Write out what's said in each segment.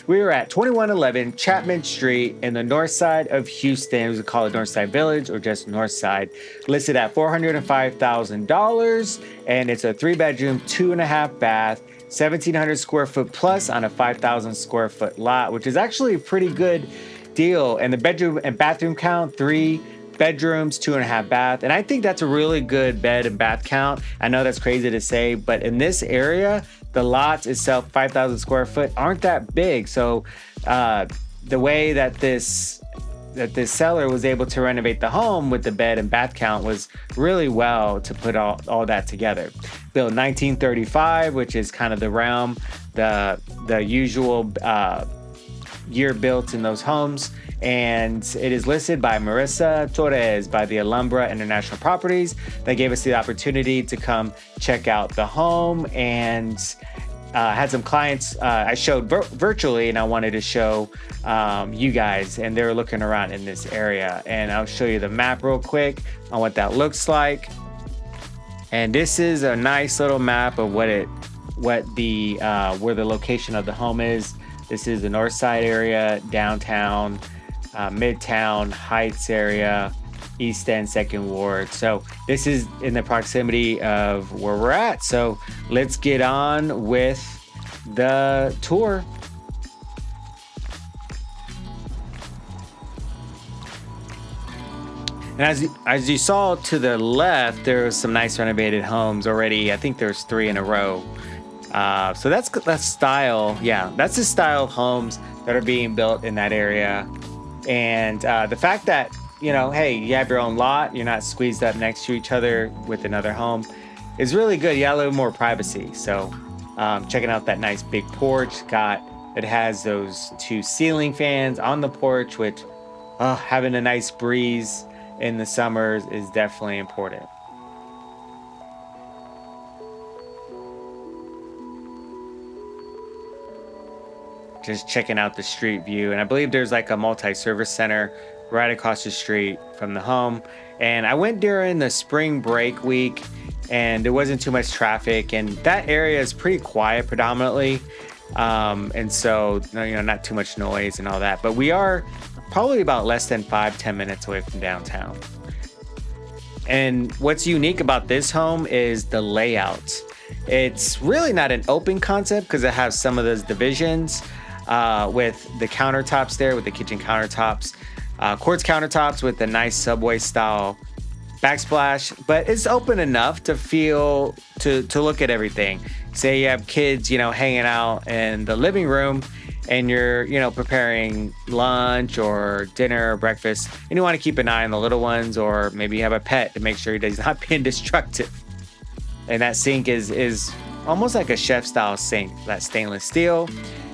We are at 2111 Chapman Street in the north side of Houston. We call it Northside Village or just Northside. Listed at $405,000, and it's a 3-bedroom, 2.5 bath, 1,700 square foot plus on a 5,000 square foot lot, which is actually a pretty good deal. And the bedroom and bathroom count, 3 bedrooms, 2.5 bath. And I think that's a really good bed and bath count. I know that's crazy to say, but in this area, the lots itself, 5,000 square foot, aren't that big. So the way that this seller was able to renovate the home with the bed and bath count was really well to put all that together. Built 1935, which is kind of the realm, the usual year built in those homes. And it is listed by Marissa Torres by the Alhambra International Properties. They gave us the opportunity to come check out the home, and had some clients I showed virtually, and I wanted to show you guys, and they were looking around in this area. And I'll show you the map real quick on what that looks like. And this is a nice little map of where the location of the home is. This is the north side area, downtown, Midtown, Heights area, East End, Second Ward. So this is in the proximity of where we're at. So let's get on with the tour. And as you saw to the left, there was some nice renovated homes already. I think there's 3 in a row. So that's style. Yeah, that's the style of homes that are being built in that area. And the fact that, hey, you have your own lot, you're not squeezed up next to each other with another home is really good. You got a little more privacy. So checking out that nice big porch. It has those 2 ceiling fans on the porch, which having a nice breeze in the summers is definitely important. Just checking out the street view. And I believe there's like a multi-service center right across the street from the home. And I went during the spring break week, and there wasn't too much traffic, and that area is pretty quiet predominantly. And so, not too much noise and all that, but we are probably about less than 5-10 minutes away from downtown. And what's unique about this home is the layout. It's really not an open concept because it has some of those divisions with the countertops there, with the kitchen countertops, quartz countertops with a nice subway style backsplash, but it's open enough to feel to look at everything. Say you have kids, hanging out in the living room, and you're, preparing lunch or dinner or breakfast, and you want to keep an eye on the little ones, or maybe you have a pet to make sure he's not being destructive. And that sink is almost like a chef style sink, that stainless steel.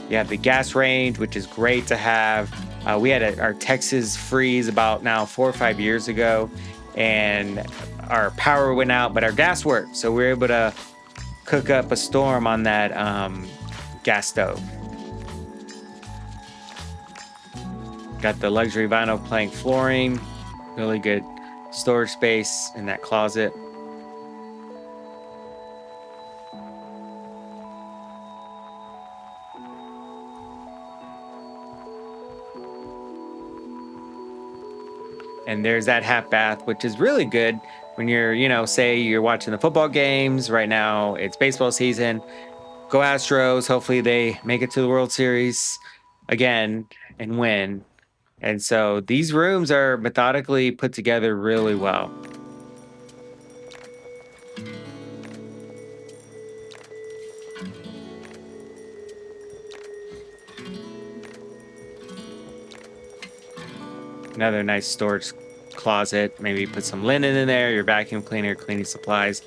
You have the gas range, which is great to have. We had our Texas freeze about now 4 or 5 years ago, and our power went out, but our gas worked. So we were able to cook up a storm on that gas stove. Got the luxury vinyl plank flooring, really good storage space in that closet. And there's that half bath, which is really good when you're, say you're watching the football games. Right now, it's baseball season. Go Astros. Hopefully they make it to the World Series again and win. And so these rooms are methodically put together really well. Another nice storage closet. Maybe put some linen in there, your vacuum cleaner, cleaning supplies.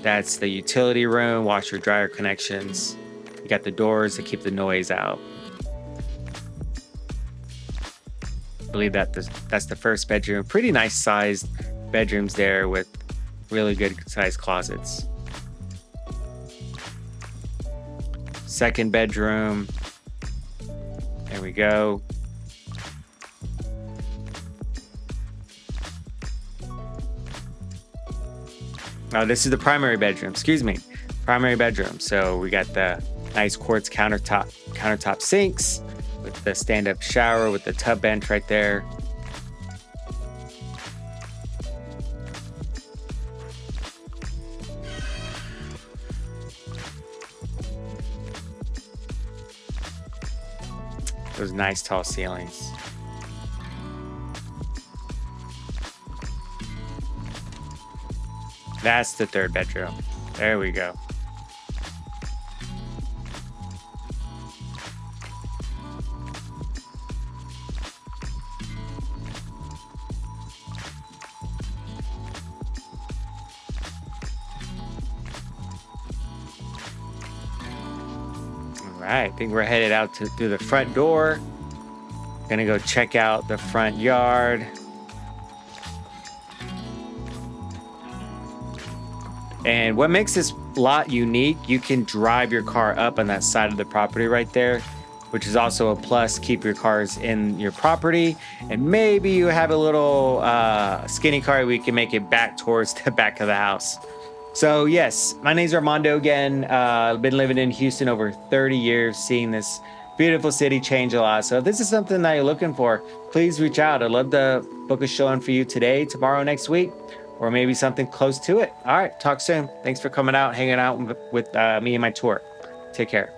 That's the utility room, washer dryer connections. You got the doors to keep the noise out. I believe that's the first bedroom. Pretty nice sized bedrooms there with really good sized closets. Second bedroom. There we go. Oh, this is the primary bedroom. Primary bedroom. So we got the nice quartz countertop sinks, with the stand-up shower with the tub bench right there. Those nice tall ceilings. That's the third bedroom. There we go. All right, I think we're headed out through the front door. Gonna go check out the front yard. And what makes this lot unique, you can drive your car up on that side of the property right there, which is also a plus. Keep your cars in your property. And maybe you have a little skinny car where you can make it back towards the back of the house. So yes, my name's Armando again. I've been living in Houston over 30 years, seeing this beautiful city change a lot. So if this is something that you're looking for, please reach out. I'd love to book a showing for you today, tomorrow, next week, or maybe something close to it. All right, talk soon. Thanks for coming out, hanging out with me and my tour. Take care.